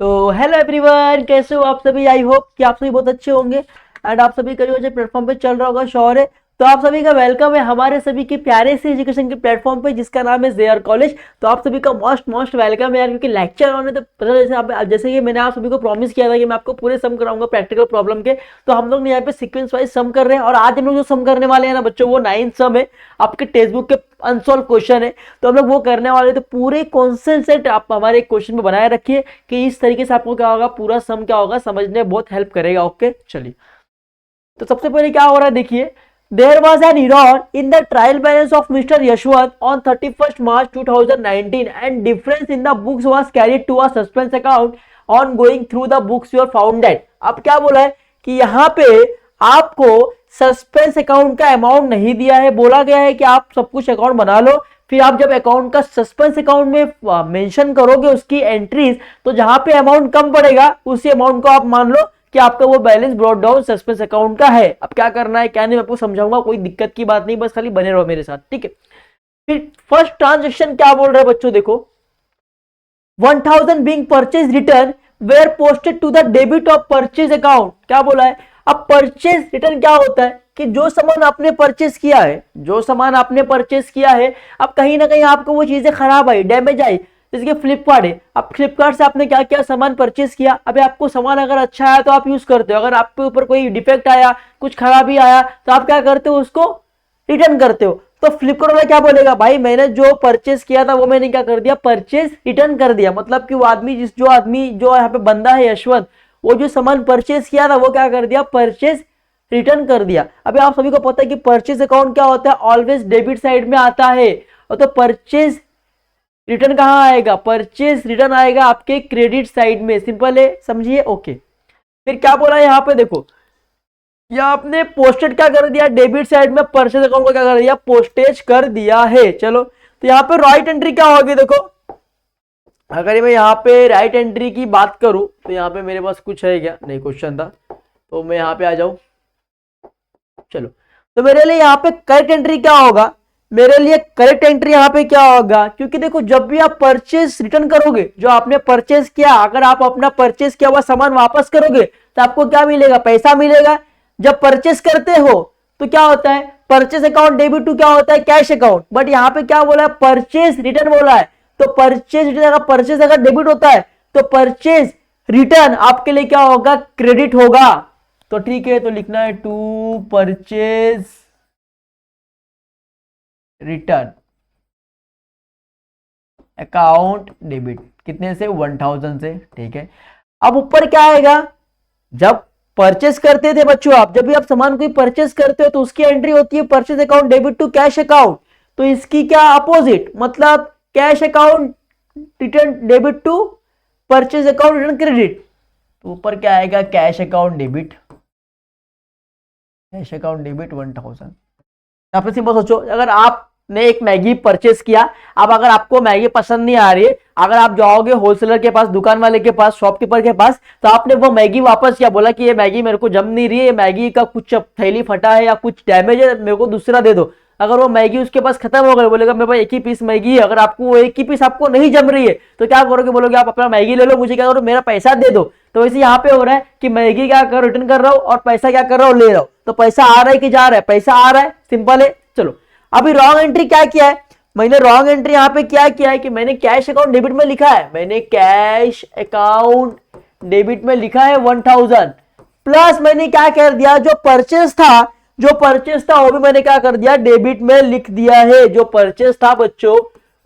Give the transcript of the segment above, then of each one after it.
तो hello everyone, कैसे हो आप सभी। आई होप कि आप सभी बहुत अच्छे होंगे एंड आप सभी का जो प्लेटफॉर्म पे चल रहा होगा शोर है। तो आप सभी का वेलकम है हमारे सभी के प्यारे से एजुकेशन के प्लेटफॉर्म पे जिसका नाम है जेआर कॉलेज। तो आप सभी का मोस्ट मोस्ट वेलकम है यार, क्योंकि लेक्चर होने तो पता जैसे कि मैंने आप सभी को प्रॉमिस किया था कि मैं आपको पूरे सम कराऊंगा प्रैक्टिकल प्रॉब्लम के। तो हम लोग यहाँ पे सीक्वेंस वाइज सम कर रहे हैं और आज हम लोग जो सम करने वाले हैं ना बच्चों, वो 9 सम है। आपके टेक्स्ट बुक के अनसॉल्व क्वेश्चन है, तो हम लोग वो करने वाले। तो पूरे कॉन्सेंट्रेट आप हमारे क्वेश्चन में बनाए रखिए कि इस तरीके से आपको क्या होगा, पूरा सम क्या होगा समझने में बहुत हेल्प करेगा। ओके चलिए, तो सबसे पहले क्या हो रहा है देखिए। There was an error in the trial balance of Mister Yashwant on 31st March 2019 and difference in the books was carried to a suspense account on going through the books you're found that. अब क्या बोला है कि यहाँ पे आपको suspense account का amount नहीं दिया है, बोला गया है कि आप सब कुछ अकाउंट बना लो। फिर आप जब अकाउंट का सस्पेंस अकाउंट में मेंशन करोगे उसकी एंट्रीज, तो जहां पे अमाउंट कम पड़ेगा उसी अमाउंट को आप मान लो कि आपका वो balance brought down suspense account का है। अब क्या करना है क्या नहीं मैं आपको समझाऊंगा, कोई दिक्कत की बात नहीं, बस खाली बने रहो मेरे साथ, ठीक है। फिर फर्स्ट ट्रांजेक्शन क्या बोल रहा है बच्चों, देखो 1000 being purchase return were posted to the debit of purchase account. क्या बोला है, अब परचेज रिटर्न क्या होता है कि जो सामान आपने परचेज किया है, जो सामान आपने परचेज किया है, अब कहीं ना कहीं आपको वो चीजें खराब आई, डैमेज आई। जैसे फ्लिपकार्ट है, अब फ्लिपकार्ट से आपने क्या क्या सामान परचेज किया, अभी आपको सामान अगर अच्छा आया तो आप यूज करते हो, अगर आपके ऊपर कोई डिफेक्ट आया, कुछ खराबी आया, तो आप क्या करते हो, उसको रिटर्न करते हो। तो फ्लिपकार्ट वाला क्या बोलेगा, भाई मैंने जो परचेज किया था वो मैंने क्या कर दिया, परचेज रिटर्न कर दिया। मतलब कि वो आदमी जो यहाँ पे बंदा है यशवंत, वो जो सामान परचेज किया था वो क्या कर दिया, परचेज रिटर्न कर दिया। अभी आप सभी को पता है कि परचेज अकाउंट क्या होता है, ऑलवेज डेबिट साइड में आता है। और तो परचेज रिटर्न कहां आएगा, परचेज रिटर्न आएगा आपके क्रेडिट साइड में। सिंपल है, समझिए। ओके, फिर क्या बोला यहाँ पे देखो, या आपने पोस्टेड क्या कर दिया, डेबिट साइड में परचेज अकाउंट को क्या कर दिया, पोस्टेज कर दिया है। चलो, तो यहाँ पे राइट एंट्री क्या होगी देखो। अगर मैं यहाँ पे राइट एंट्री की बात करूं तो यहाँ पे मेरे पास कुछ है क्या, नहीं क्वेश्चन था, तो मैं यहाँ पे आ जाऊं। चलो, तो मेरे लिए यहाँ पे करेक्ट एंट्री क्या होगा, मेरे लिए करेक्ट एंट्री यहाँ पे क्या होगा, क्योंकि देखो जब भी आप परचेज रिटर्न करोगे, जो आपने परचेज किया, अगर आप अपना परचेज किया हुआ सामान वापस करोगे तो आपको क्या मिलेगा, पैसा मिलेगा। जब परचेज करते हो तो क्या होता है, परचेज अकाउंट डेबिट टू क्या होता है, कैश अकाउंट। बट यहाँ पे क्या बोला है, परचेज रिटर्न बोला है। तो परचेज रिटर्न, परचेज अगर डेबिट होता है तो परचेज रिटर्न आपके लिए क्या होगा, क्रेडिट होगा। तो ठीक है, तो लिखना है to purchase return account debit, कितने से, 1000 से, ठीक है। अब ऊपर क्या आएगा, जब परचेस करते थे बच्चों आप, जब भी आप सामान कोई परचेस करते हो तो उसकी एंट्री होती है purchase account debit to cash account. तो इसकी क्या अपोजिट, मतलब cash account return debit to purchase account return credit. तो ऊपर क्या आएगा, cash account debit, cash account debit 1000। यहाँ पे सिंपल सोचो, अगर आपने एक मैगी परचेस किया, अब अगर आपको मैगी पसंद नहीं आ रही है, अगर आप जाओगे होलसेलर के पास, दुकान वाले के पास, शॉपकीपर के पास, तो आपने वो मैगी वापस किया, बोला कि ये मैगी मेरे को जम नहीं रही है, मैगी का कुछ थैली फटा है या कुछ डैमेज है, मेरे को दूसरा दे दो। अगर वो मैगी उसके पास खत्म हो गई, बोलेगा मेरे पास एक ही पीस मैगी है, अगर आपको वो एक ही पीस आपको नहीं जम रही है तो क्या करोगे, बोलोगे आप अपना मैगी ले लो, मुझे क्या करो, मेरा पैसा दे दो। तो वैसे यहाँ पे हो रहा है कि मैगी क्या कर रिटर्न कर रहा हूँ और पैसा क्या कर रहा हूँ, ले रहा हूँ। तो पैसा आ रहा है कि जा रहा है, पैसा आ रहा है, सिंपल है। चलो, अभी रॉन्ग एंट्री क्या किया है, मैंने रॉन्ग एंट्री यहाँ पे क्या किया है कि मैंने कैश अकाउंट डेबिट में लिखा है, मैंने कैश अकाउंट डेबिट में लिखा है 1000, प्लस मैंने क्या कर दिया, जो परचेस था, जो परचेस था वो भी मैंने क्या कर दिया, डेबिट में लिख दिया है। जो परचेस था बच्चों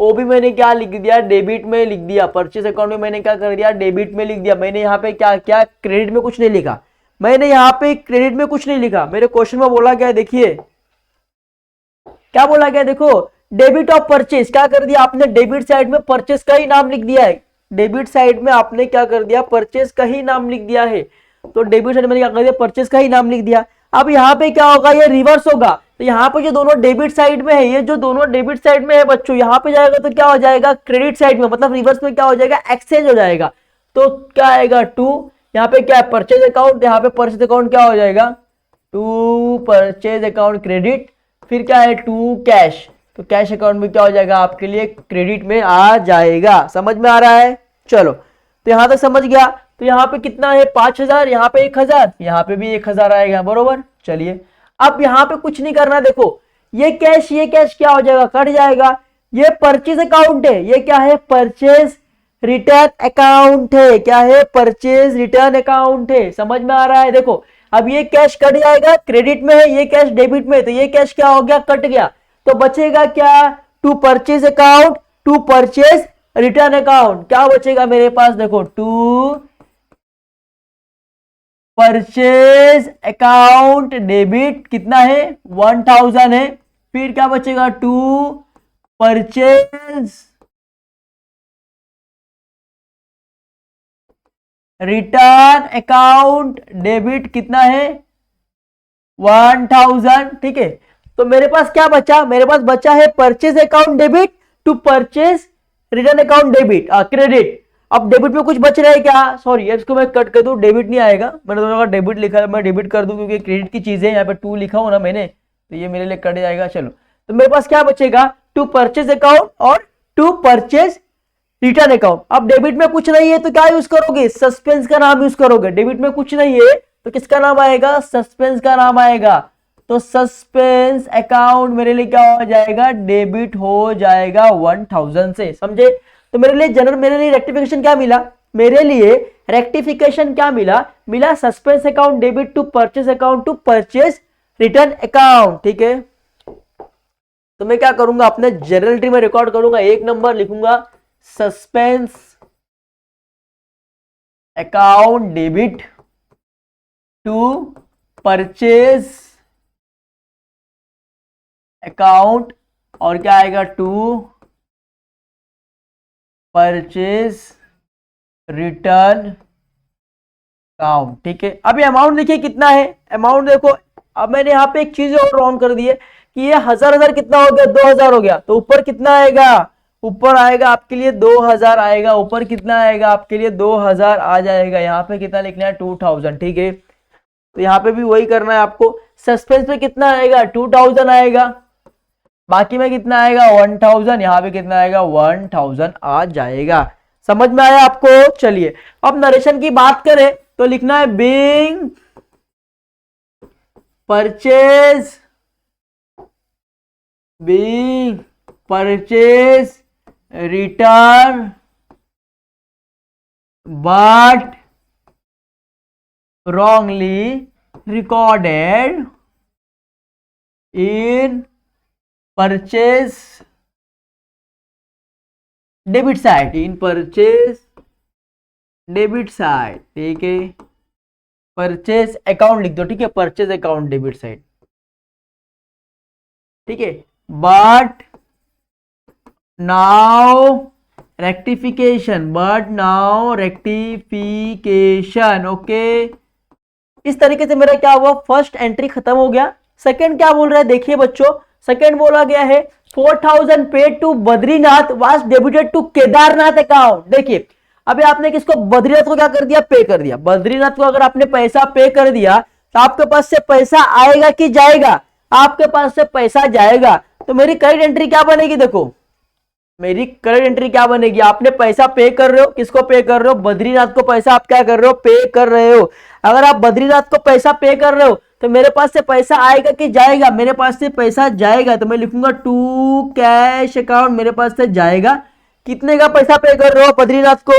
वो भी मैंने क्या लिख दिया, डेबिट में लिख दिया। परचेस अकाउंट में मैंने क्या कर दिया, डेबिट में लिख दिया। मैंने यहाँ पे क्या क्या, क्रेडिट में कुछ नहीं लिखा, मैंने यहाँ पे क्रेडिट में कुछ नहीं लिखा। मेरे क्वेश्चन में बोला गया, देखिए क्या बोला गया, देखो डेबिट ऑफ परचेज, क्या कर दिया आपने, डेबिट साइड में परचेज का ही नाम लिख दिया है। डेबिट साइड में आपने क्या कर दिया, परचेज का ही नाम लिख दिया है। तो डेबिट साइड में क्या कर दिया, परचेज का ही नाम लिख दिया। अब यहाँ पे क्या होगा, ये रिवर्स होगा। तो यहाँ पे जो दोनों डेबिट साइड में है, ये जो दोनों डेबिट साइड में है बच्चों, यहाँ पे जाएगा तो क्या हो जाएगा, क्रेडिट साइड में, मतलब रिवर्स में क्या हो जाएगा, एक्सचेंज हो जाएगा। तो क्या आएगा, टू, यहाँ पे क्या है, परचेज अकाउंट, यहाँ पे परचेज अकाउंट क्या हो जाएगा, टू परचेज अकाउंट क्रेडिट, फिर क्या है, टू कैश। तो कैश अकाउंट में क्या हो जाएगा, आपके लिए क्रेडिट में आ जाएगा। समझ में आ रहा है। चलो, तो यहां तक समझ गया। तो यहाँ पे कितना है 5000, यहाँ पे 1000, यहाँ पे भी 1000 आएगा, बरोबर। चलिए अब यहाँ पे कुछ नहीं करना, देखो ये कैश क्या हो जाएगा, कट जाएगा। ये परचेज अकाउंट है, ये क्या है, परचेज रिटर्न अकाउंट है। क्या है, परचेज रिटर्न अकाउंट है। समझ में आ रहा है। देखो अब ये कैश कट जाएगा, क्रेडिट में है, ये कैश डेबिट में है, तो ये कैश क्या हो गया, कट गया। तो बचेगा क्या, to purchase account, to purchase return account. क्या बचेगा मेरे पास, देखो टू परचेज अकाउंट डेबिट कितना है, 1000 है। फिर क्या बचेगा, to purchase return account debit कितना है, 1000। ठीक है, तो मेरे पास क्या बचा, मेरे पास बचा है purchase account debit to purchase return account debit credit. अब डेबिट में कुछ बच रहा है क्या, सॉरी इसको मैं कट कर दूं, डेबिट नहीं आएगा, मैंने तो डेबिट लिखा है, मैं डेबिट कर दूं क्योंकि क्रेडिट की चीज है, यहाँ पे टू लिखा हो ना मैंने, तो ये मेरे लिए कट जाएगा। चलो तो मेरे पास क्या बचेगा, टू परचेज अकाउंट और टू परचेज रिटर्न अकाउंट। अब डेबिट में कुछ नहीं है तो क्या यूज करोगे, सस्पेंस का नाम यूज करोगे। डेबिट में कुछ नहीं है तो किसका नाम आएगा, सस्पेंस का नाम आएगा। तो सस्पेंस अकाउंट मेरे लिए क्या हो जाएगा, डेबिट हो जाएगा 1000 से। समझे। तो मेरे लिए रेक्टिफिकेशन क्या मिला, मेरे लिए रेक्टिफिकेशन क्या मिला, मिला suspense account debit to purchase account to purchase return account. ठीक है, तो मैं क्या करूंगा, अपने जर्नल एंट्री में रिकॉर्ड करूंगा, 1 नंबर लिखूंगा suspense account debit to purchase account, और क्या आएगा, टू परचेज रिटर्न अकाउंट। ठीक है, अभी अमाउंट देखिए कितना है, अमाउंट देखो। अब मैंने यहाँ पे एक चीज और रॉन्ग कर दी है कि ये 1000 कितना हो गया, 2000 हो गया। तो ऊपर कितना आएगा, ऊपर आएगा आपके लिए 2000 आएगा, ऊपर कितना आएगा आपके लिए 2000 आ जाएगा। यहाँ पे कितना लिखना है, 2000। ठीक है, तो यहाँ पे भी वही करना है आपको। सस्पेंस पे कितना आएगा, 2000 आएगा, बाकी में कितना आएगा, 1000। यहाँ पे कितना आएगा, 1000 आ जाएगा। समझ में आया आपको। चलिए अब नरेशन की बात करें तो लिखना है being purchase return but wrongly recorded in purchase debit side, in purchase debit side। ठीक है, परचेज अकाउंट लिख दो। ठीक है, परचेज अकाउंट डेबिट साइड। ठीक है, बट नाउ रेक्टिफिकेशन, ओके। इस तरीके से मेरा क्या हुआ, फर्स्ट एंट्री खत्म हो गया। सेकंड क्या बोल रहा है, देखिए बच्चों, सेकंड बोला गया है 4000 paid to Badrinath was debited to Kedarnath account. देखिए अभी आपने किसको, बद्रीनाथ को क्या कर दिया, पे कर दिया। बद्रीनाथ को अगर आपने पैसा पे कर दिया तो आपके पास से पैसा आएगा कि जाएगा, आपके पास से पैसा जाएगा। तो मेरी करेक्ट एंट्री क्या बनेगी, देखो मेरी करेक्ट एंट्री क्या बनेगी, आपने पैसा पे कर रहे हो, किसको पे कर रहे हो, बद्रीनाथ को पैसा आप क्या कर रहे हो, पे कर रहे हो। अगर आप बद्रीनाथ को पैसा पे कर रहे हो तो मेरे पास से पैसा आएगा कि जाएगा, मेरे पास से पैसा जाएगा। तो मैं लिखूंगा टू कैश अकाउंट, मेरे पास से जाएगा। कितने का पैसा पे कर रहे हो बद्रीनाथ को,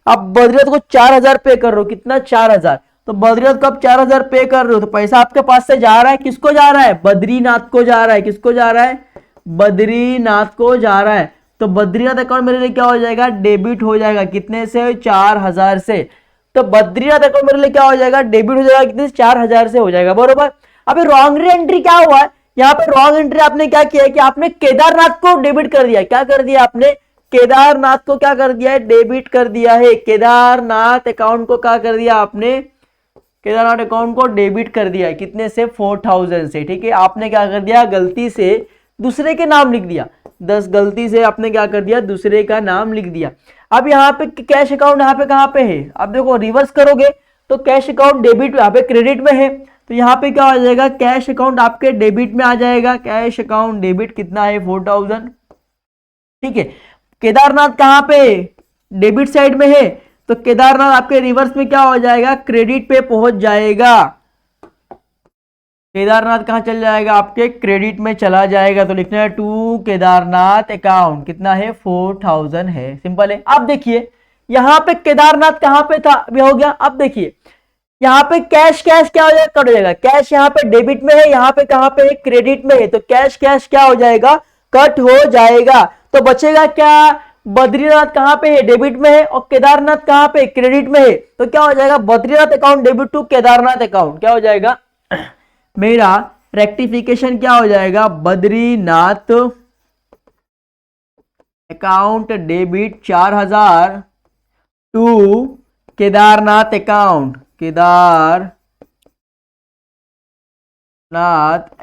आप बद्रीनाथ को 4000 पे कर रहे हो, कितना 4000। तो बद्रीनाथ को आप 4000 पे कर रहे हो तो पैसा आपके पास से जा रहा है, किसको जा रहा है, बद्रीनाथ को जा रहा है। किसको जा रहा है, बद्रीनाथ को जा रहा है। तो बद्रीनाथ अकाउंट मेरे लिए क्या हो जाएगा, डेबिट हो जाएगा। कितने से, 4000 से। तो बद्रीनाथ अकाउंट मेरे लिए क्या हो जाएगा, डेबिट हो जाएगा, कितने, 4000 से हो जाएगा, बरोबर। अभी रॉन्ग एंट्री क्या हुआ है, यहाँ पे रॉन्ग एंट्री आपने क्या किया है कि आपने केदारनाथ को डेबिट कर दिया। क्या कर दिया आपने, केदारनाथ को क्या कर दिया है, डेबिट कर दिया है। केदारनाथ अकाउंट को क्या कर दिया आपने, केदारनाथ अकाउंट को डेबिट कर दिया है। कितने से, 4000 से। ठीक है, आपने क्या कर दिया, गलती से दूसरे के नाम लिख दिया, गलती से आपने क्या कर दिया, दूसरे का नाम लिख दिया। अब यहाँ पे कैश अकाउंट यहाँ पे कहाँ पे है, अब देखो रिवर्स करोगे तो कैश अकाउंट डेबिट, यहाँ पे क्रेडिट में है, तो यहाँ पे क्या हो जाएगा, कैश अकाउंट आपके डेबिट में आ जाएगा। कैश अकाउंट डेबिट कितना है, 4000। ठीक है, केदारनाथ कहाँ पे, डेबिट साइड में है, तो केदारनाथ आपके रिवर्स में क्या हो जाएगा, क्रेडिट पे पहुंच जाएगा। केदारनाथ कहां चल जाएगा, आपके क्रेडिट में चला जाएगा। तो लिखना है टू केदारनाथ अकाउंट, कितना है 4000 है, सिंपल है। अब देखिए यहां पे केदारनाथ कहां पे था, अभी हो गया। अब देखिए यहाँ पे कैश कैश क्या हो जाएगा, कट हो जाएगा। कैश यहाँ पे डेबिट में है, यहाँ पे कहां पे है, क्रेडिट में है, तो कैश कैश क्या हो जाएगा, कट हो जाएगा। तो बचेगा क्या, बद्रीनाथ कहां पे है, डेबिट में है, और केदारनाथ कहां पे, क्रेडिट में है। तो क्या हो जाएगा, Badrinath account debit to Kedarnath account, क्या हो जाएगा मेरा रेक्टिफिकेशन क्या हो जाएगा, Badrinath account debit 4000 to Kedarnath account, Kedarnath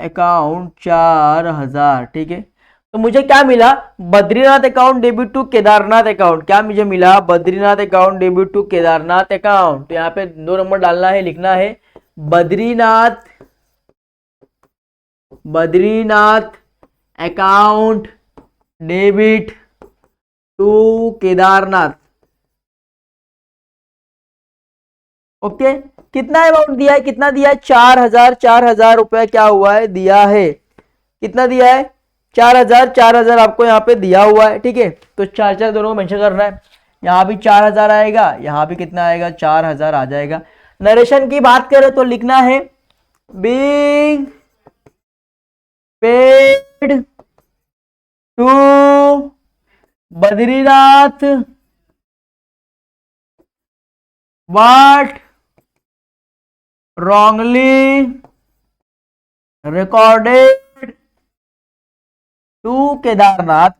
account 4000, ठीक है। तो मुझे क्या मिला, Badrinath account debit to Kedarnath account, क्या मुझे मिला, Badrinath account debit to Kedarnath account. तो यहाँ पे 2 नंबर डालना है, लिखना है Badrinath account debit to Kedarnath. Okay, कितना अमाउंट दिया है, कितना दिया है, 4000 रुपया क्या हुआ है, दिया है। कितना दिया है, 4000 आपको यहाँ पे दिया हुआ है, ठीक है। तो 4 दोनों को मेंशन करना है। यहाँ भी 4000 आएगा, यहाँ भी कितना आएगा, 4000 आ जाएगा। नरेशन की बात करें तो लिखना है being paid to Badrinath but wrongly recorded to Kedarnath,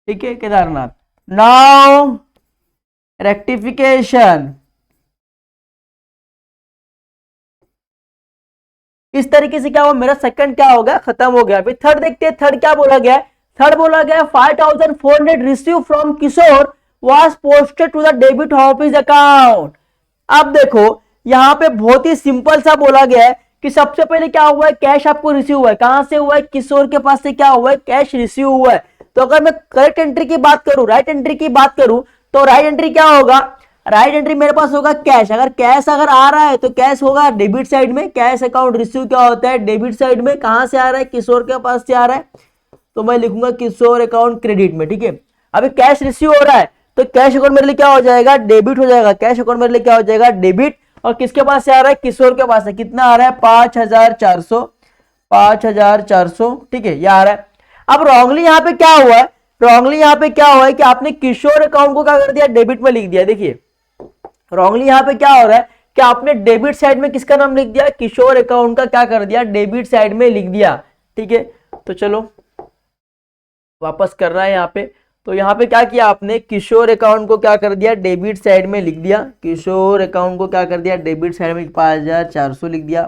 ठीक है, केदारनाथ। नाउ रेक्टिफिकेशन, इस तरीके से क्या हुआ, मेरा सेकंड क्या हो गया, खत्म हो गया। अभी थर्ड देखते हैं, थर्ड क्या बोला गया है। थर्ड बोला गया 5400 receive from Kishore was posted to the debit of his account. अब देखो यहां पे बहुत ही सिंपल सा बोला गया है कि सबसे पहले क्या हुआ है, कैश आपको रिसीव हुआ है, कहां से हुआ है, किशोर के पास से क्या हुआ है, कैश रिसीव हुआ है। तो अगर मैं करेक्ट एंट्री की बात करूं, राइट एंट्री की बात करूं, तो राइट एंट्री क्या होगा, राइट एंट्री मेरे पास होगा कैश। अगर कैश अगर आ रहा है तो कैश होगा डेबिट साइड में, कैश अकाउंट रिसीव क्या होता है, डेबिट साइड में। कहां से आ रहा है, किशोर के पास से आ रहा है, तो मैं लिखूंगा किशोर अकाउंट क्रेडिट में, ठीक है। अभी कैश रिसीव हो रहा है तो कैश अकाउंट मेरे लिए क्या हो जाएगा, डेबिट हो जाएगा। कैश अकाउंट मेरे लिए क्या हो जाएगा, डेबिट। और किसके पास से आ रहा है, किशोर के पास से। कितना आ रहा है, 5400, ठीक है, ये आ रहा है। अब रॉन्गली यहाँ पे क्या हुआ है, रॉन्गली यहाँ पे क्या हुआ है कि आपने किशोर अकाउंट को क्या कर दिया, डेबिट में लिख दिया। देखिए रॉन्गली यहाँ पे क्या हो रहा है कि आपने डेबिट साइड में किसका नाम लिख दिया, किशोर अकाउंट का क्या कर दिया, डेबिट साइड में लिख दिया, ठीक है। तो चलो वापस कर रहा है यहाँ पे। तो यहाँ पे क्या किया आपने, किशोर अकाउंट को क्या कर दिया, डेबिट साइड में लिख दिया। किशोर अकाउंट को क्या कर दिया, डेबिट साइड में 5400 लिख दिया।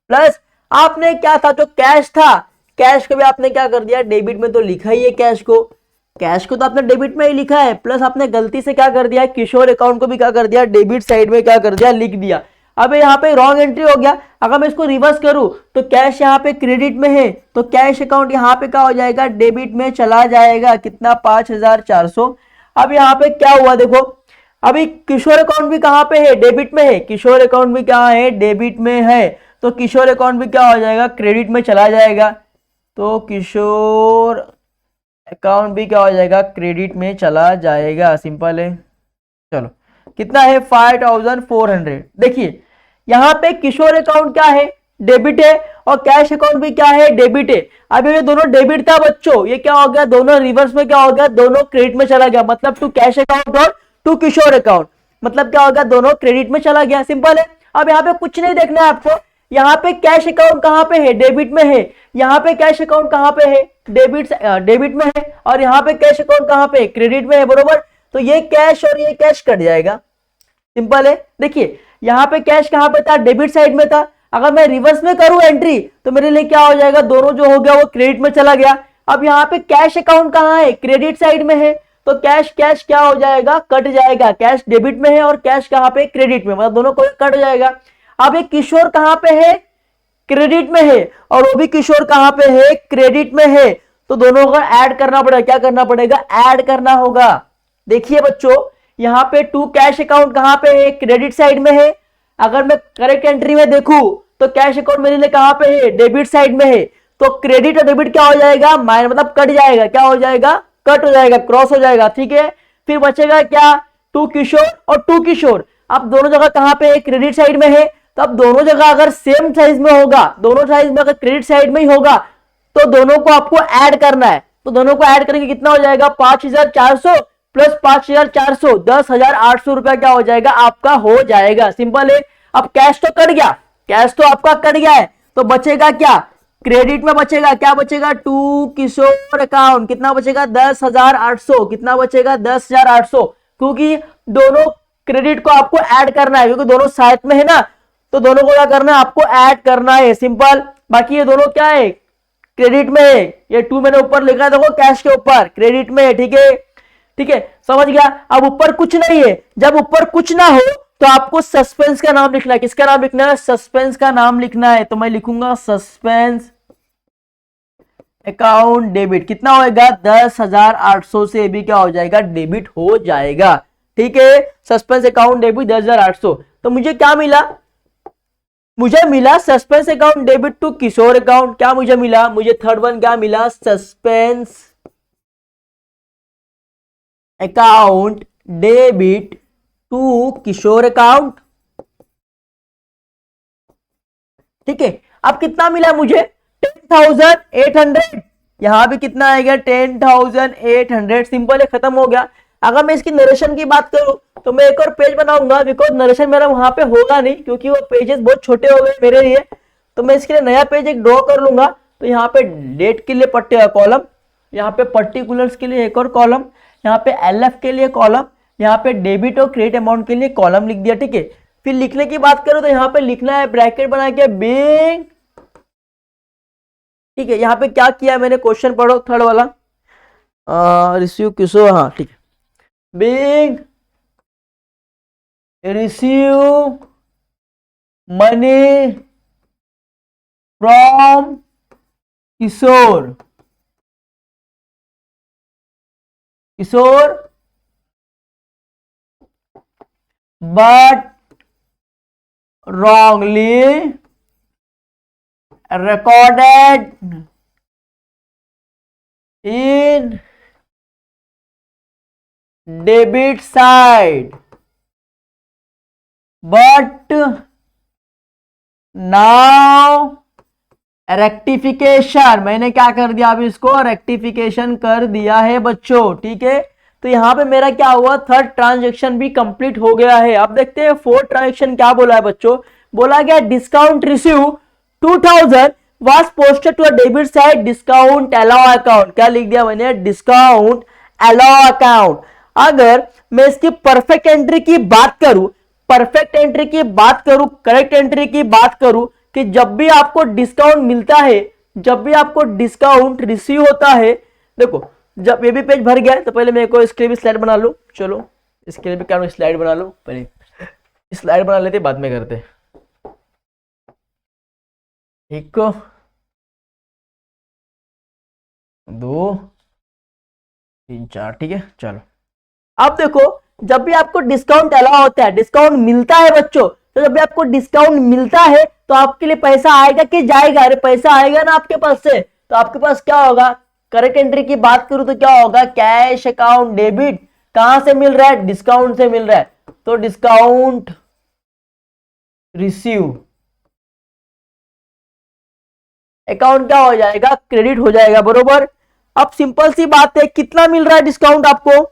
प्लस आपने क्या था, जो कैश था, कैश को भी आपने क्या कर दिया, डेबिट में तो लिखा ही है। कैश को तो आपने डेबिट में ही लिखा है। प्लस आपने गलती से क्या कर दिया, किशोर अकाउंट को भी क्या कर दिया, डेबिट साइड में क्या कर दिया, लिख दिया। अब यहाँ पे रॉन्ग एंट्री हो गया। अगर मैं इसको रिवर्स करूं तो कैश यहाँ पे क्रेडिट में है, तो कैश अकाउंट यहाँ पे क्या हो जाएगा, डेबिट में चला जाएगा। कितना, 5400। अब यहाँ पे क्या हुआ देखो, अभी किशोर अकाउंट भी कहाँ पे है, डेबिट में है। किशोर अकाउंट भी क्या है, डेबिट में है। तो किशोर अकाउंट भी क्या हो जाएगा, क्रेडिट में चला जाएगा। तो किशोर अकाउंट भी क्या हो जाएगा, क्रेडिट में चला जाएगा। सिंपल है। चलो कितना है, 5400। देखिए यहाँ पे किशोर अकाउंट क्या है, डेबिट है, और कैश अकाउंट भी क्या है, डेबिट है। अब ये दोनों डेबिट था बच्चों, ये क्या हो गया, दोनों रिवर्स में क्या हो गया, दोनों क्रेडिट में चला गया। मतलब टू कैश अकाउंट और टू किशोर अकाउंट, मतलब क्या हो गया, दोनों क्रेडिट में चला गया। सिंपल है। अब यहाँ पे कुछ नहीं देखना है आपको, यहाँ पे कैश अकाउंट कहाँ पे है, डेबिट में है। यहाँ पे कैश अकाउंट कहाँ पे है, डेबिट में है। और यहाँ पे कैश अकाउंट कहाँ पे, क्रेडिट में है, बरोबर। तो ये कैश और ये कैश कट जाएगा। सिंपल है। देखिए यहाँ पे कैश कहां पे था, डेबिट साइड में था। अगर मैं रिवर्स में करूं एंट्री तो मेरे लिए क्या हो जाएगा, दोनों जो हो गया वो क्रेडिट में चला गया। अब यहाँ पे कैश अकाउंट कहां है, क्रेडिट साइड में है। तो कैश कैश क्या हो जाएगा, कट जाएगा। कैश डेबिट में है और कैश कहां पे, क्रेडिट में, मतलब दोनों को कट जाएगा। अब ये किशोर कहां पे है, क्रेडिट में है, और वो भी किशोर कहां पे है, क्रेडिट में है। तो दोनों को ऐड करना पड़ेगा। क्या करना पड़ेगा? ऐड करना होगा। देखिए बच्चों, यहाँ पे टू कैश अकाउंट कहां पे है? क्रेडिट साइड में है। अगर मैं करेक्ट एंट्री में देखूं तो कैश अकाउंट मेरे लिए कहां पे है? डेबिट साइड में है। तो क्रेडिट और डेबिट क्या हो जाएगा? माइनस, मतलब कट जाएगा। क्या हो जाएगा? कट हो जाएगा, क्रॉस हो जाएगा। ठीक है, फिर बचेगा क्या? टू किशोर और टू किशोर। अब दोनों जगह कहां पे है? क्रेडिट साइड में है। तो अब दोनों जगह अगर सेम साइज में होगा, दोनों साइज में अगर क्रेडिट साइड में ही होगा, तो दोनों को आपको ऐड करना है। तो दोनों को ऐड करेंगे, कितना हो जाएगा? 5400 प्लस 5400, 10,800 रुपया क्या हो जाएगा? आपका हो जाएगा। सिंपल है। अब कैश तो कट गया, कैश तो आपका कट गया है, तो बचेगा क्या? क्रेडिट में बचेगा, क्या बचेगा? To Kishore account. कितना बचेगा? 10,800। कितना बचेगा? 10,800, क्योंकि दोनों क्रेडिट को आपको ऐड करना है, क्योंकि दोनों साथ में है ना, तो दोनों को क्या करना है? आपको ऐड करना है। सिंपल। बाकी ये दोनों क्या है? क्रेडिट में है। ये टू मैंने ऊपर लिखा है, देखो कैश के ऊपर, क्रेडिट में है। ठीक है, ठीक है, समझ गया। अब ऊपर कुछ नहीं है, जब ऊपर कुछ ना हो तो आपको सस्पेंस का नाम लिखना है। किसका नाम लिखना है? सस्पेंस का नाम लिखना है। तो मैं लिखूंगा सस्पेंस अकाउंट डेबिट। कितना होएगा? 10,800 से भी क्या हो जाएगा? डेबिट हो जाएगा। ठीक है, सस्पेंस अकाउंट डेबिट 10,800। तो मुझे क्या मिला? मुझे मिला suspense account debit to Kishore account. क्या मुझे मिला? मुझे थर्ड वन क्या मिला? Suspense account debit to Kishore account. ठीक है, अब कितना मिला मुझे? 10,800। यहां भी कितना आएगा? 10,800। सिंपल है, खत्म हो गया। अगर मैं इसकी नरेशन की बात करूं तो मैं एक और पेज बनाऊंगा, बिकॉज नरेशन मेरा वहां पे होगा नहीं, क्योंकि वो पेजेस बहुत छोटे हो गए मेरे लिए। तो मैं इसके लिए नया पेज एक ड्रॉ कर लूंगा। तो यहाँ पे डेट के लिए पट्टे कॉलम, यहाँ पे पर्टिकुलर्स के लिए एक और कॉलम, यहाँ पे एलएफ के लिए कॉलम, यहाँ पे डेबिट और क्रेडिट अमाउंट के लिए कॉलम लिख दिया। ठीक है, फिर लिखने की बात करो तो यहाँ पे लिखना है ब्रैकेट बना के बिग। ठीक है, यहाँ पे क्या किया मैंने? क्वेश्चन पढ़ो थर्ड वाला, रिसीव किशोर। हाँ ठीक है, big receive money from Kishore, Kishore but wrongly recorded in debit side, but now rectification. मैंने क्या कर दिया? अभी इसको रेक्टिफिकेशन कर दिया है बच्चों। ठीक है, तो यहां पे मेरा क्या हुआ? थर्ड ट्रांजेक्शन भी कंप्लीट हो गया है। अब देखते हैं फोर्थ ट्रांजेक्शन क्या बोला है बच्चों। बोला गया discount receive 2000 was posted to a debit side discount allow account. क्या लिख दिया मैंने? Discount allow account. अगर मैं इसकी परफेक्ट एंट्री की बात करूं, परफेक्ट एंट्री की बात करूं, करेक्ट एंट्री की बात करूं, कि जब भी आपको डिस्काउंट मिलता है, जब भी आपको डिस्काउंट रिसीव होता है, देखो जब ये भी पेज भर गया है तो पहले मैं को इसके लिए भी स्लाइड बना लूं। चलो इसके लिए भी क्या स्लाइड बना लूं, पहले स्लाइड बना लेते बाद में करते। एक दो तीन चार, ठीक है। चलो अब देखो, जब भी आपको डिस्काउंट अलाउ होता है, डिस्काउंट मिलता है बच्चों, तो जब भी आपको डिस्काउंट मिलता है तो आपके लिए पैसा आएगा कि जाएगा? अरे पैसा आएगा ना आपके पास से। तो आपके पास क्या होगा? करेक्ट एंट्री की बात करूं तो क्या होगा? Cash account debit. कहां से मिल रहा है? डिस्काउंट से मिल रहा है, तो डिस्काउंट रिसीव अकाउंट क्या हो जाएगा? क्रेडिट हो जाएगा, बरोबर। अब सिंपल सी बात है, कितना मिल रहा है डिस्काउंट आपको?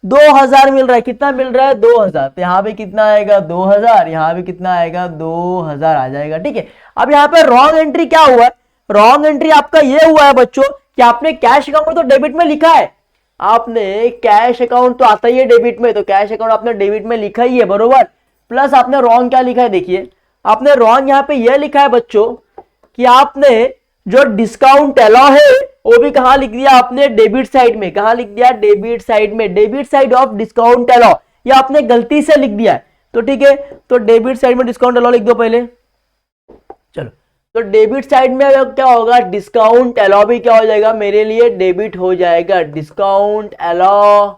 2000 मिल रहा है। कितना मिल रहा है? 2000। तो यहाँ पे कितना आएगा? 2000। यहाँ पे कितना आएगा? 2000 आ जाएगा। ठीक है, अब यहाँ पे रॉन्ग एंट्री क्या हुआ है? रॉन्ग एंट्री आपका ये हुआ है बच्चों कि आपने कैश अकाउंट तो डेबिट में लिखा है, आपने कैश अकाउंट तो आता ही है डेबिट में, तो कैश अकाउंट आपने डेबिट में लिखा ही है, बरोबर। प्लस आपने रॉन्ग क्या लिखा है? देखिए आपने रॉन्ग यहाँ पे यह लिखा है बच्चों कि आपने जो डिस्काउंट अलाउ है वो भी कहां लिख दिया आपने? डेबिट साइड में। कहां लिख दिया? डेबिट साइड में। Debit side of discount allow, ये आपने गलती से लिख दिया है। तो ठीक है, तो डेबिट साइड में डिस्काउंट अलाउ लिख दो पहले। चलो तो डेबिट साइड में क्या होगा, डिस्काउंट अलाउ भी क्या हो जाएगा मेरे लिए, डेबिट हो जाएगा। डिस्काउंट अलाउ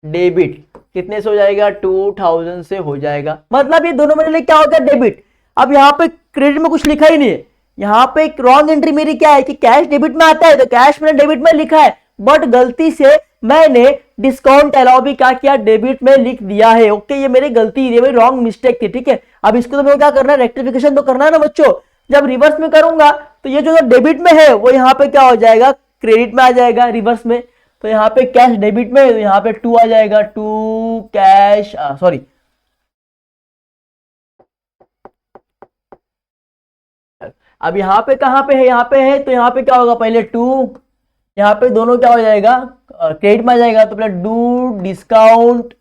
डेबिट कितने से हो जाएगा, 2000 से हो जाएगा। मतलब ये दोनों मेरे लिए क्या होगा, डेबिट। अब यहाँ पे क्रेडिट में कुछ लिखा ही नहीं है, यहाँ पे एक रॉन्ग एंट्री मेरी क्या है कि कैश डेबिट में आता है, तो कैश मैंने डेबिट में लिखा है, बट गलती से मैंने डिस्काउंट अलाउ भी क्या किया, डेबिट में लिख दिया है। ओके, ये मेरी गलती, ये मेरी रॉन्ग मिस्टेक थी। ठीक है, अब इसको तो मैं क्या करना है, रेक्टिफिकेशन तो करना है ना बच्चों। जब रिवर्स में करूंगा तो ये जो डेबिट में है वो यहाँ पे क्या हो जाएगा, क्रेडिट में आ जाएगा रिवर्स में। तो यहाँ पे कैश डेबिट में, तो यहाँ पे 2 आ जाएगा, 2 कैश, सॉरी अब यहाँ पे कहां पे है, यहाँ पे है, तो यहाँ पे क्या होगा, पहले 2, यहाँ पे दोनों क्या हो जाएगा, क्रेडिट में आ जाएगा। तो पहले डू डिस्काउंट,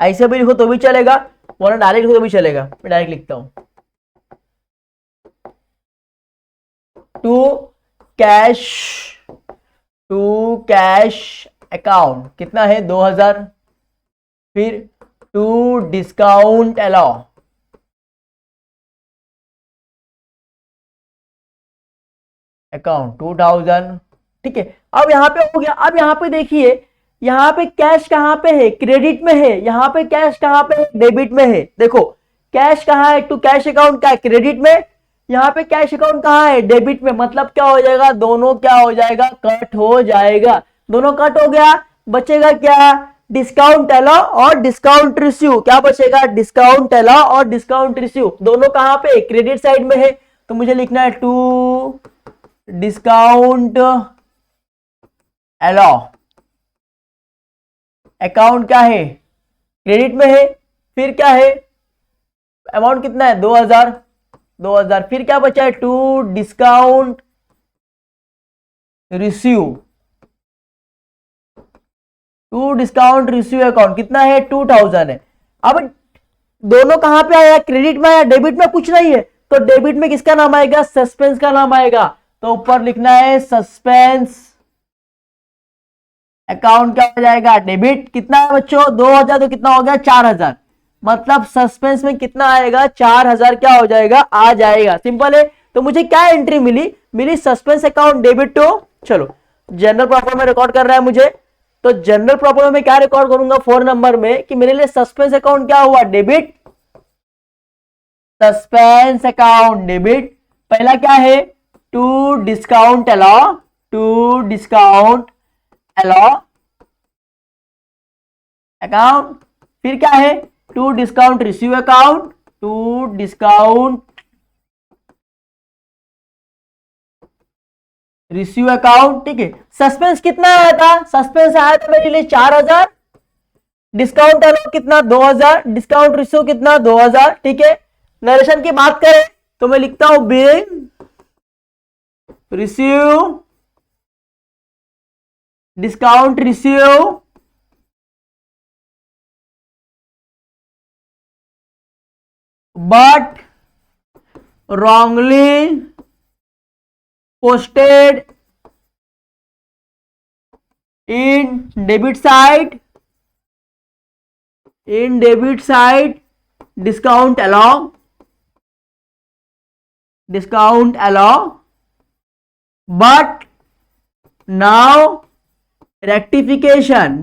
ऐसे भी लिखो तो भी चलेगा, वरना डायरेक्ट लिखो तो भी चलेगा। मैं डायरेक्ट लिखता हूं, टू कैश अकाउंट कितना है 2000, फिर टू डिस्काउंट अलाउ अकाउंट 2000। ठीक है, अब यहां पे हो गया। अब यहां पे देखिए, यहां पे कैश कहां पे है, क्रेडिट में है, यहां पे कैश कहां पे है, डेबिट में है। देखो कैश कहां है, टू कैश अकाउंट का क्रेडिट में, यहां पे कैश अकाउंट कहां है, डेबिट में। मतलब क्या हो जाएगा, दोनों क्या हो जाएगा, कट हो जाएगा। दोनों कट हो गया, बचेगा क्या, डिस्काउंट अलाउ और डिस्काउंट रिसीव। क्या बचेगा, डिस्काउंट अलाउ और डिस्काउंट रिसीव। दोनों कहां पे, क्रेडिट साइड में है, तो मुझे लिखना है टू डिस्काउंट अलाउ अकाउंट क्या है, क्रेडिट में है, फिर क्या है, अमाउंट कितना है 2000। फिर क्या बचा है, to discount receive, to discount receive account कितना है, 2000 है। अब दोनों कहां पे आया, क्रेडिट में आया, डेबिट में कुछ नहीं है, तो डेबिट में किसका नाम आएगा, सस्पेंस का नाम आएगा। तो ऊपर लिखना है सस्पेंस अकाउंट क्या हो जाएगा, डेबिट। कितना है बच्चों, 2000, तो कितना हो गया 4000। मतलब सस्पेंस में कितना आएगा, 4000 क्या हो जाएगा, आ जाएगा। सिंपल है। तो मुझे क्या एंट्री मिली सस्पेंस अकाउंट डेबिट टू, चलो जनरल प्रॉफिट में रिकॉर्ड कर रहा है मुझे, तो जनरल प्रॉफिट में क्या रिकॉर्ड करूंगा 4 नंबर में, कि मेरे लिए सस्पेंस अकाउंट क्या हुआ, डेबिट। सस्पेंस अकाउंट डेबिट, पहला क्या है, to discount allow, to discount allow account, फिर क्या है, to discount receive account, to discount receive account. ठीक है, सस्पेंस कितना आया था, सस्पेंस आया था मेरे लिए 4000, डिस्काउंट अलाउ कितना 2000, डिस्काउंट रिसीव कितना 2000। ठीक है, नरेशन की बात करें तो मैं लिखता हूं bill receive discount receive but wrongly posted in debit side, discount allow but now rectification,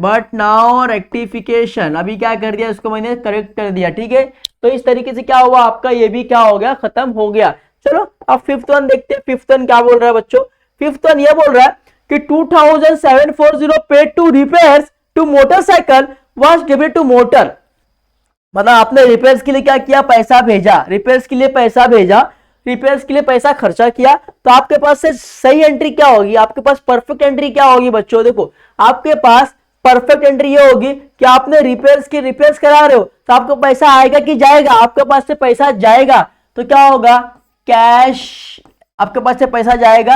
अभी क्या कर दिया, इसको मैंने करेक्ट कर दिया। ठीक है, तो इस तरीके से क्या हुआ आपका, ये भी क्या हो गया, खत्म हो गया। चलो अब फिफ्थ वन देखते हैं। फिफ्थ वन क्या बोल रहा है बच्चों, फिफ्थ वन ये बोल रहा है कि 2740 paid to repairs to motorcycle was debited to motor. मतलब आपने रिपेयर्स के लिए क्या किया, पैसा भेजा, रिपेयर्स के लिए पैसा भेजा, रिपेयर्स के लिए पैसा खर्चा किया, तो आपके पास से सही एंट्री क्या होगी, आपके पास परफेक्ट एंट्री क्या होगी बच्चों, देखो आपके पास परफेक्ट एंट्री ये होगी कि आपने रिपेयर्स करा रहे हो, तो आपको पैसा आएगा कि जाएगा, आपके पास से पैसा जाएगा, तो क्या होगा, कैश, आपके पास से पैसा जाएगा।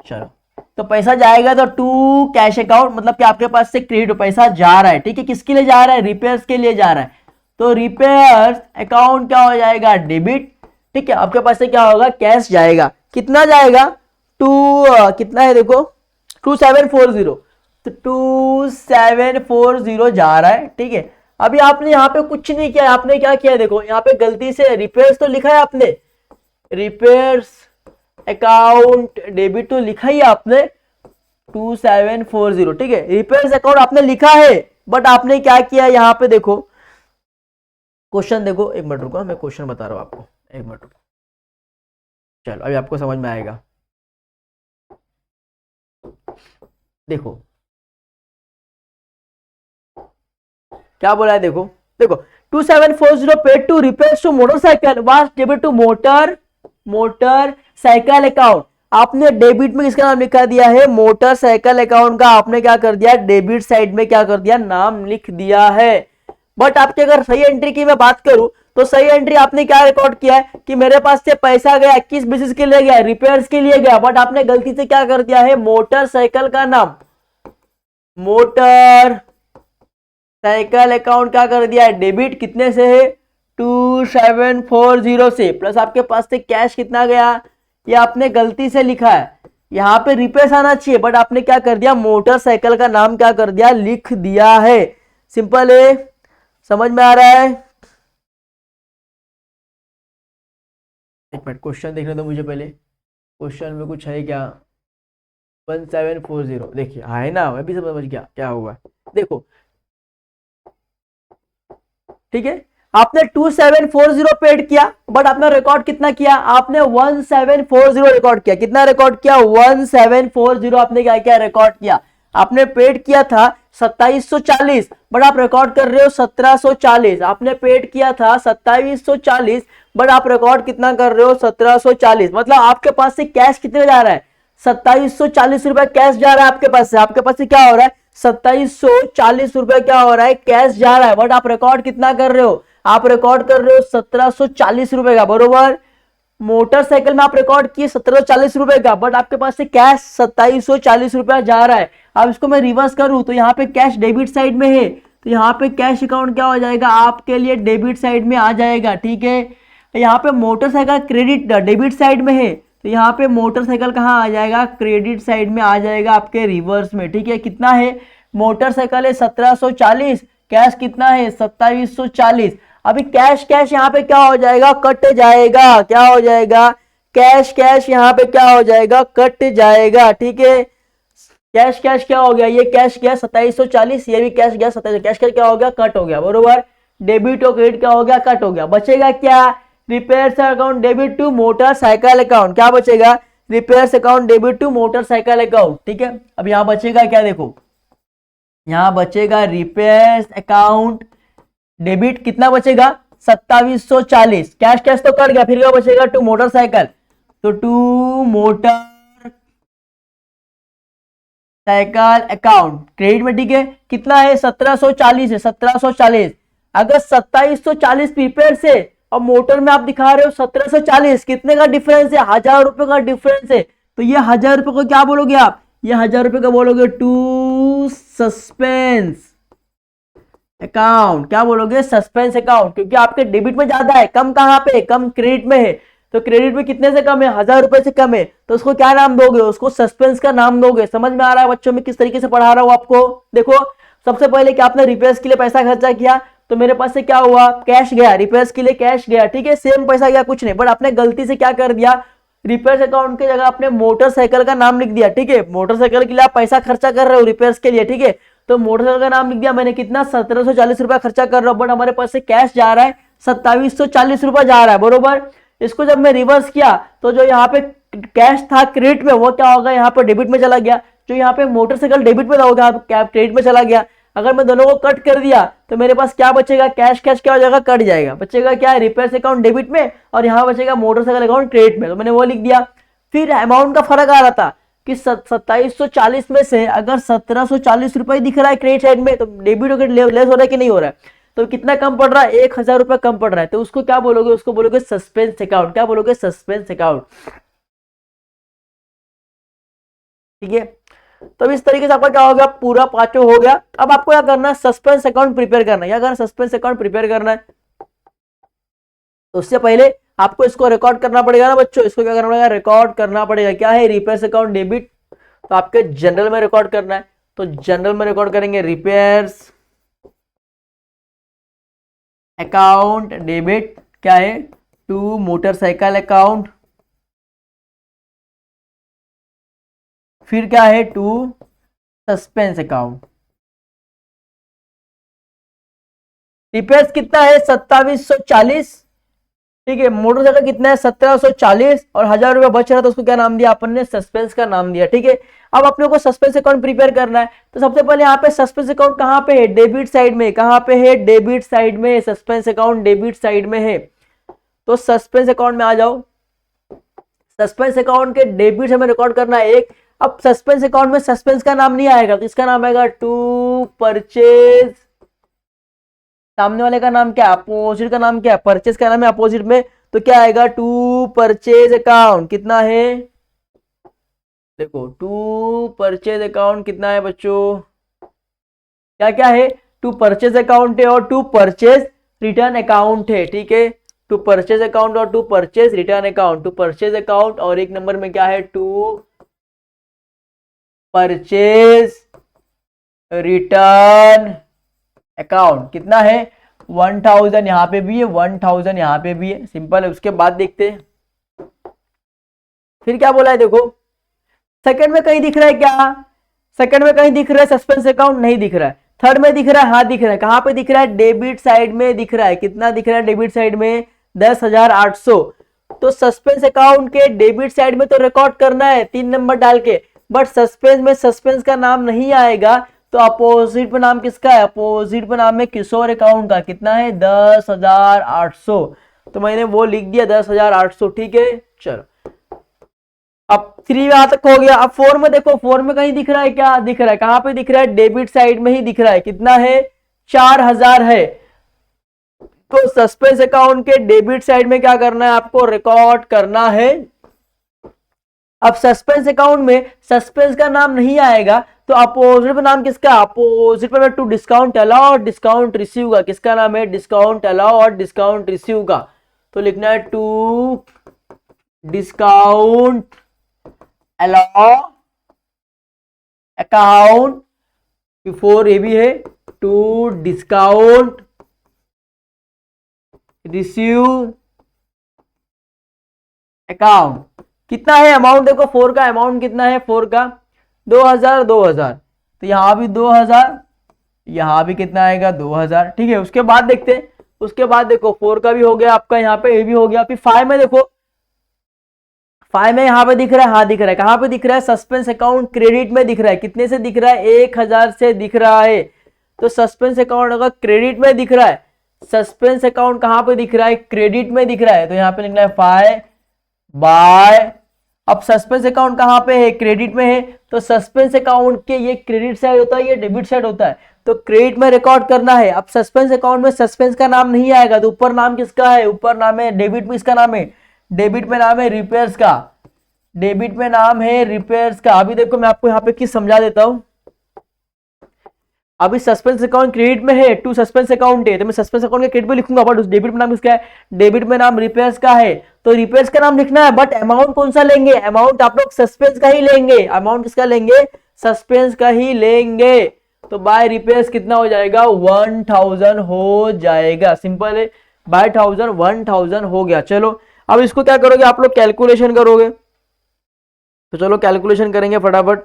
चलो तो पैसा जाएगा तो टू कैश अकाउंट, मतलब कि आपके पास से क्रेडिट पैसा जा रहा है। ठीक है, किसके लिए जा रहा है, रिपेयर्स के लिए जा रहा है, तो रिपेयर्स अकाउंट क्या हो जाएगा, डेबिट। ठीक है, आपके पास से क्या होगा, कैश जाएगा। कितना जाएगा, कितना है देखो 2740, तो 2740 जा रहा है। ठीक है, अभी आपने यहाँ पे कुछ नहीं किया, आपने क्या किया देखो, यहाँ पे गलती से रिपेयर्स तो लिखा है आपने, रिपेयर्स अकाउंट डेबिट तो लिखा ही है आपने 2740, ठीक है। रिपेयर्स अकाउंट आपने लिखा है, बट आपने क्या किया यहां पे देखो, क्वेश्चन देखो, एक मिनट रुको, मैं क्वेश्चन बता रहा हूं आपको, एक मिनट रुको, चलो अभी आपको समझ में आएगा। देखो क्या बोला है, देखो देखो 2740 paid to repairs to motorcycle was debit to motor cycle account. आपने डेबिट में किसका नाम लिखा दिया है, मोटरसाइकिल अकाउंट का आपने क्या कर दिया, डेबिट साइड में क्या कर दिया, नाम लिख दिया है। बट आपकी अगर सही एंट्री की मैं बात करूं तो सही एंट्री आपने क्या रिकॉर्ड किया है कि मेरे पास से पैसा गया 21 बेसिस के लिए गया, रिपेयर्स के लिए गया, बट आपने गलती से क्या कर दिया है, मोटरसाइकिल का नाम, मोटर साइकिल अकाउंट क्या कर दिया है, डेबिट कितने से है 2740 से, प्लस आपके पास से कैश कितना गया, ये आपने गलती से लिखा है, यहां पे रिपेयर्स आना चाहिए, बट आपने क्या कर दिया, मोटरसाइकिल का नाम क्या कर दिया, लिख दिया है। सिंपल है, समझ में आ रहा है। एक मिनट क्वेश्चन देखने दो मुझे पहले, क्वेश्चन में कुछ है क्या, 1740 देखिए, है ना, मैं भी समझ गया क्या हुआ, देखो ठीक है। आपने 2740 पेड किया, बट आपने रिकॉर्ड कितना किया, आपने 1740 रिकॉर्ड किया, कितना रिकॉर्ड किया, 1740 आपने क्या किया, रिकॉर्ड किया। आपने पेड किया था 2740, बट आप रिकॉर्ड कर रहे हो 1740, आपने पेड किया था 2740, बट आप रिकॉर्ड कितना कर रहे हो, 1740, मतलब आपके पास से कैश कितने जा रहा है, 2740 रुपए कैश जा रहा है आपके पास से, आपके पास से क्या हो रहा है, 2740 रुपए क्या हो रहा है, कैश जा रहा है, बट आप रिकॉर्ड कितना कर रहे हो, आप रिकॉर्ड कर रहे हो 1740 रुपए का, बरोबर। मोटरसाइकिल में आप रिकॉर्ड किए 1740 रुपए का, बट आपके पास से कैश 2740 रुपया जा रहा है। अब इसको मैं रिवर्स करूं तो यहाँ पे कैश डेबिट साइड में है, तो यहाँ पे कैश अकाउंट क्या हो जाएगा, आपके लिए डेबिट साइड में आ जाएगा, ठीक है। यहाँ पे मोटरसाइकिल क्रेडिट डेबिट साइड में है, तो यहाँ पे मोटरसाइकिल कहाँ आ जाएगा, क्रेडिट साइड में आ जाएगा, आपके रिवर्स में, ठीक है। कितना है, मोटरसाइकिल है 1740, कैश कितना है 2740। अभी कैश कैश यहाँ पे क्या हो जाएगा, कट जाएगा, क्या हो जाएगा, कैश कैश यहाँ पे क्या हो जाएगा, कट जाएगा, ठीक है। कैश कैश क्या हो गया, ये कैश गया 2740, ये भी कैश गया 27, कैश कैश क्या हो गया, कट हो गया, बरोबर। डेबिट और क्रेडिट क्या हो गया, कट हो गया, बचेगा क्या, repairs account debit to motorcycle account, क्या बचेगा, repairs account debit to motorcycle account, ठीक है। अब यहां बचेगा क्या, देखो यहां बचेगा रिपेयर्स अकाउंट डेबिट, कितना बचेगा 2740, कैश कैश तो कर गया, फिर क्या बचेगा, टू मोटरसाइकिल, तो to motor cycle account credit में, ठीक है। कितना है 1740 है, 1740, अगर 2740 प्रीपेड से और मोटर में आप दिखा रहे हो 1740, कितने का डिफरेंस है, 1000 रुपए का डिफरेंस है, तो ये 1000 रुपए को क्या बोलोगे आप, ये 1000 रुपए का बोलोगे टू सस्पेंस अकाउंट, क्या बोलोगे, सस्पेंस अकाउंट, क्योंकि आपके डेबिट में ज्यादा है, कम कहां पे, कम क्रेडिट में है, तो क्रेडिट में कितने से कम है, 1000 रुपए से कम है, तो उसको क्या नाम दोगे, उसको सस्पेंस का नाम दोगे। समझ में आ रहा है बच्चों में किस तरीके से पढ़ा रहा हूं आपको। देखो सबसे पहले कि आपने रिपेयर्स के लिए पैसा खर्चा किया, तो मेरे पास से क्या हुआ, कैश गया, रिपेयर्स के लिए कैश गया, ठीक है, सेम पैसा गया, कुछ नहीं, बट आपने गलती से क्या कर दिया, रिपेयर्स अकाउंट की जगह आपने मोटरसाइकिल का नाम लिख दिया, ठीक है। मोटरसाइकिल के लिए आप पैसा खर्चा कर रहे हो रिपेयर्स के लिए, ठीक है, तो मोटरसाइकिल का नाम लिख दिया मैंने, कितना 1740 रुपया खर्चा कर रहा हूं, बट हमारे पास से कैश जा रहा है 2740 रुपया जा रहा है, बरोबर। इसको जब मैं रिवर्स किया तो जो यहाँ पे कैश था क्रेडिट में, वो क्या होगा, यहाँ पे डेबिट में चला गया, जो यहाँ पे मोटरसाइकिल डेबिट में होगा क्रेडिट में चला गया। अगर मैं दोनों को कट कर दिया तो मेरे पास क्या बचेगा, कैश कैश क्या हो जाएगा, कट जाएगा, बचेगा क्या, रिपेयर्स अकाउंट डेबिट में, और यहाँ बचेगा मोटरसाइकिल अकाउंट क्रेडिट में, तो मैंने वो लिख दिया। फिर अमाउंट का फर्क आ रहा था कि 2740 में से अगर 1740 रुपए दिख रहा है क्रेडिट साइड में, तो डेबिट और लेस हो रहा है कि नहीं हो रहा है, तो कितना कम पड़ रहा है, 1000 रुपए कम पड़ रहा है, तो उसको क्या बोलोगे, उसको बोलोगे सस्पेंस अकाउंट, क्या बोलोगे, सस्पेंस अकाउंट, ठीक है। तो इस तरीके से आपका क्या हो गया, पूरा पांचों हो गया। अब आपको क्या करना है, सस्पेंस अकाउंट प्रिपेयर करना है, क्या करना है, सस्पेंस अकाउंट प्रिपेयर करना है। तो उससे पहले आपको इसको रिकॉर्ड करना पड़ेगा ना बच्चों, इसको क्या करना पड़ेगा, रिकॉर्ड करना पड़ेगा, क्या है, रिपेयर्स अकाउंट डेबिट, तो आपके जनरल में रिकॉर्ड करना है, तो जनरल में रिकॉर्ड करेंगे रिपेयर्स अकाउंट डेबिट, क्या है, टू मोटरसाइकिल अकाउंट, फिर क्या है टू सस्पेंस अकाउंट। रिपेयर्स कितना है 2740, ठीक है। मोटरसाइकिल कितना है 1740 और 1000 रुपया बच रहा था, उसको क्या नाम दिया अपन ने, सस्पेंस का नाम दिया, ठीक है। अब अपने को सस्पेंस अकाउंट प्रिपेयर करना है, तो सबसे पहले यहाँ पे सस्पेंस अकाउंट कहाँ पे है, डेबिट साइड में। कहाँ पे है, डेबिट साइड में। सस्पेंस अकाउंट डेबिट साइड में है, तो सस्पेंस अकाउंट में आ जाओ। सस्पेंस अकाउंट के डेबिट हमें रिकॉर्ड करना है एक। अब सस्पेंस अकाउंट में सस्पेंस का नाम नहीं आएगा, तो इसका नाम आएगा टू परचेज। सामने वाले का नाम क्या है, अपोजिट का नाम क्या है, परचेज का नाम है अपोजिट में, तो क्या आएगा टू परचेज अकाउंट। कितना है, देखो टू परचेज अकाउंट कितना है बच्चों, क्या क्या है, टू परचेज अकाउंट है और टू परचेज रिटर्न अकाउंट है, ठीक है। टू परचेज अकाउंट और to purchase return account. To purchase account और एक नंबर में क्या है, टू परचेज रिटर्न अकाउंट। कितना है 1000, यहां पे भी है 1000, यहां पे भी है, सिंपल है। उसके बाद देखते हैं फिर क्या बोला है, देखो सेकंड में कहीं दिख रहा है क्या, सेकंड में कहीं दिख रहा है सस्पेंस अकाउंट, नहीं दिख रहा है। थर्ड में दिख रहा है, हाँ दिख रहा है। कहां पे दिख रहा है, डेबिट साइड में दिख रहा है। कितना दिख रहा है डेबिट साइड में, 10,800। तो सस्पेंस अकाउंट के डेबिट साइड में तो रिकॉर्ड करना है 3 नंबर डाल के, बट सस्पेंस में सस्पेंस का नाम नहीं आएगा, तो अपोजिट पे नाम किसका है, अपोजिट पे नाम है किशोर अकाउंट का। कितना है 10,800, तो मैंने वो लिख दिया 10,800, ठीक है। चलो अब 3 यहां तक हो गया। अब 4 में देखो, 4 में कहीं दिख रहा है क्या, दिख रहा है। कहां पे दिख रहा है, डेबिट साइड में ही दिख रहा है। कितना है 4000 है। तो सस्पेंस अकाउंट के डेबिट साइड में क्या करना है, आपको रिकॉर्ड करना है। अब सस्पेंस अकाउंट में सस्पेंस का नाम नहीं आएगा, तो अपोजिट पे नाम किसका, अपोजिट पे टू डिस्काउंट अलाउ और डिस्काउंट रिसीव का। किसका नाम है, डिस्काउंट अलाउ और डिस्काउंट रिसीव का। तो लिखना है to discount allow account, before ये भी है टू डिस्काउंट रिसीव अकाउंट। कितना है अमाउंट, देखो 4 का अमाउंट कितना है, 4 का 2000, 2000, तो यहां भी 2000, यहां भी कितना आएगा 2000, ठीक है। उसके बाद देखते हैं, उसके बाद देखो 4 का भी हो गया आपका, यहाँ पे ये भी हो गया। फिर 5 में देखो, 5 में यहाँ पे दिख रहा है, हाँ दिख रहा है। कहां पे दिख रहा है, सस्पेंस अकाउंट क्रेडिट में दिख रहा है। कितने से दिख रहा है, 1000 से दिख रहा है। तो सस्पेंस अकाउंट अगर क्रेडिट में दिख रहा है, सस्पेंस अकाउंट कहां पे दिख रहा है, क्रेडिट में दिख रहा है, तो यहाँ पे लिखना है 5 बाय। अब सस्पेंस अकाउंट कहां पे है, क्रेडिट में है, तो सस्पेंस अकाउंट के ये क्रेडिट साइड होता है, ये डेबिट साइड होता है, तो क्रेडिट में रिकॉर्ड करना है। अब सस्पेंस अकाउंट में सस्पेंस का नाम नहीं आएगा, तो ऊपर नाम किसका है, ऊपर नाम है डेबिट में, इसका नाम है डेबिट में नाम है रिपेयर्स का, डेबिट में नाम है रिपेयर्स का। अभी देखो मैं आपको यहाँ पे किस समझा देता हूं। अभी सस्पेंस अकाउंट क्रेडिट में है, टू सस्पेंस अकाउंट है, तो मैं सस्पेंस अकाउंट के क्रेडिट में लिखूंगा, बट उस डेबिट में नाम किसका है, डेबिट में नाम रिपेयर्स का है, तो रिपेयर्स का नाम लिखना है। बट अमाउंट कौन सा लेंगे, अमाउंट आप लोग सस्पेंस का ही लेंगे, अमाउंट किसका लेंगे, सस्पेंस का ही लेंगे। तो बाय रिपेयर्स कितना हो जाएगा, 1000 हो जाएगा, सिंपल है। बाय 1000 हो गया। चलो अब इसको क्या करोगे आप लोग, कैलकुलेशन करोगे। तो चलो कैलकुलेशन करेंगे फटाफट।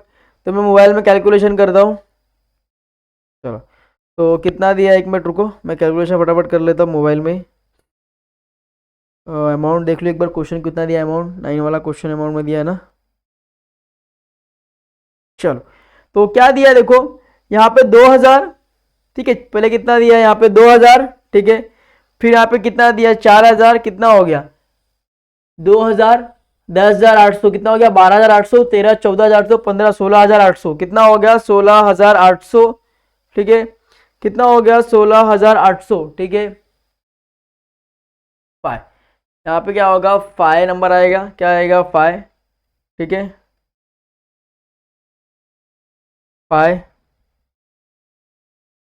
तो मैं मोबाइल में कैलकुलेशन करता हूँ। चलो तो कितना दिया, 1 मिनट रुको, मैं कैलकुलेशन फटाफट कर लेता हूँ मोबाइल में। अमाउंट देख लो एक बार, क्वेश्चन कितना दिया, अमाउंट 9 वाला क्वेश्चन अमाउंट में दिया है ना। चलो तो क्या दिया देखो, यहाँ पे 2000, ठीक है। पहले कितना दिया, यहाँ पे 2000, ठीक है। फिर यहाँ पे कितना दिया 4000, कितना हो गया 2000, 10,800, कितना हो गया 12,800, 13, 14,800, 15, 16,800, कितना हो गया 16,800, ठीक है। कितना हो गया 16,800, ठीक है। 5 यहाँ पे क्या होगा, 5 नंबर आएगा, क्या आएगा 5, ठीक है 5,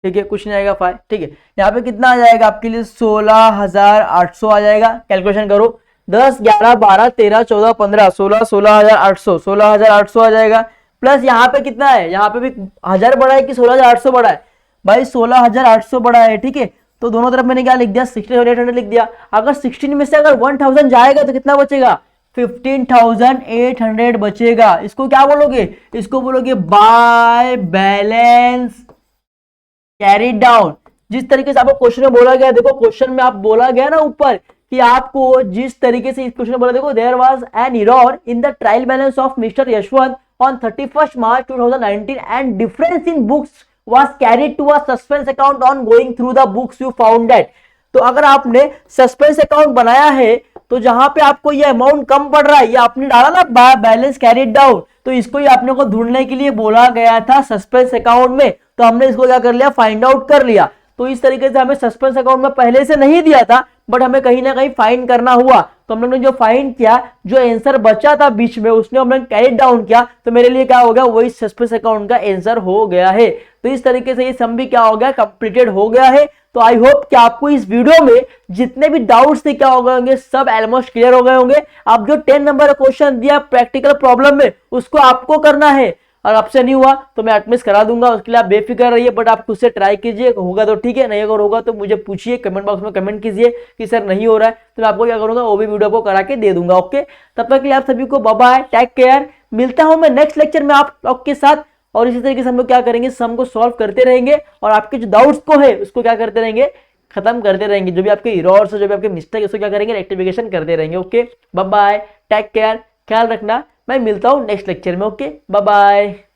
ठीक है, कुछ नहीं आएगा 5, ठीक है। यहाँ पे कितना आ जाएगा आपके लिए 16,800 आ जाएगा। कैलकुलेशन करो, 10, 11, 12, 13, 14, 15, 16, 16,800, 16,800 आ जाएगा। प्लस यहाँ पे कितना है, यहाँ पे भी 1000 बढ़ा है कि 16,800 बढ़ा है, भाई 16,800 बढ़ा है, ठीक है। तो दोनों तरफ मैंने क्या लिख दिया, 16,800 लिख दिया। अगर 16 में से अगर 1000 जाएगा तो कितना बचेगा, 15,800 बचेगा। इसको क्या बोलोगे? इसको बोलोगे बाय बैलेंस कैरी डाउन। जिस तरीके से आपको क्वेश्चन में बोला गया, देखो क्वेश्चन में आप बोला गया ना ऊपर कि आपको जिस तरीके से इस क्वेश्चन में बोला, देखो there was an error in the trial balance of Mister Yashwant on 31st March 2019 and difference in books was carried to a suspense account on going through the books you found that। तो अगर आपने suspense account बनाया है तो जहां पे आपको ये अमाउंट कम पड़ रहा है, ये आपने डाला ना बैलेंस कैरिड डाउन, तो इसको ही आपने को ढूंढने के लिए बोला गया था सस्पेंस अकाउंट में। तो हमने इसको क्या कर लिया, फाइंड आउट कर लिया। तो इस तरीके से हमें सस्पेंस अकाउंट में पहले से नहीं दिया था, बट हमें कहीं ना कहीं फाइंड करना हुआ। तो हम लोग ने जो फाइंड किया, जो आंसर बचा था बीच में, उसने हमने कैरी डाउन किया, तो मेरे लिए क्या हो गया, वही सस्पेंस अकाउंट का आंसर हो गया है। तो इस तरीके से ये सम भी क्या हो गया, कंप्लीटेड हो गया है। तो आई होप कि आपको इस वीडियो में जितने भी डाउट्स थे क्या हो गए होंगे, सब ऑलमोस्ट क्लियर हो गए होंगे। आप जो 10 नंबर का क्वेश्चन दिया प्रैक्टिकल प्रॉब्लम में, उसको आपको करना है, और आपसे नहीं हुआ तो मैं एटमिस करा दूंगा, उसके लिए आप बेफिक्र रहिए। बट आप खुद से ट्राई कीजिए, होगा तो ठीक है, नहीं अगर होगा तो मुझे पूछिए, कमेंट बॉक्स में कमेंट कीजिए कि सर नहीं हो रहा है, तो मैं आपको क्या करूंगा, वो भी वीडियो को करा के दे दूंगा। ओके, तब तक के लिए आप सभी को बाय बाय, टेक केयर। मिलता हूं मैं नेक्स्ट लेक्चर में आप लोग के साथ, और इसी तरीके से हम लोग क्या करेंगे, सम को सॉल्व करते रहेंगे, और आपके जो डाउट्स को है उसको क्या करते रहेंगे, खत्म करते रहेंगे। जो भी आपके एरर्स, जो भी आपके मिस्टेक, उसको क्या करेंगे, रेक्टिफिकेशन करते रहेंगे। Okay, bye bye, take care, ख्याल रखना। मैं मिलता हूं नेक्स्ट लेक्चर में। Okay, bye bye.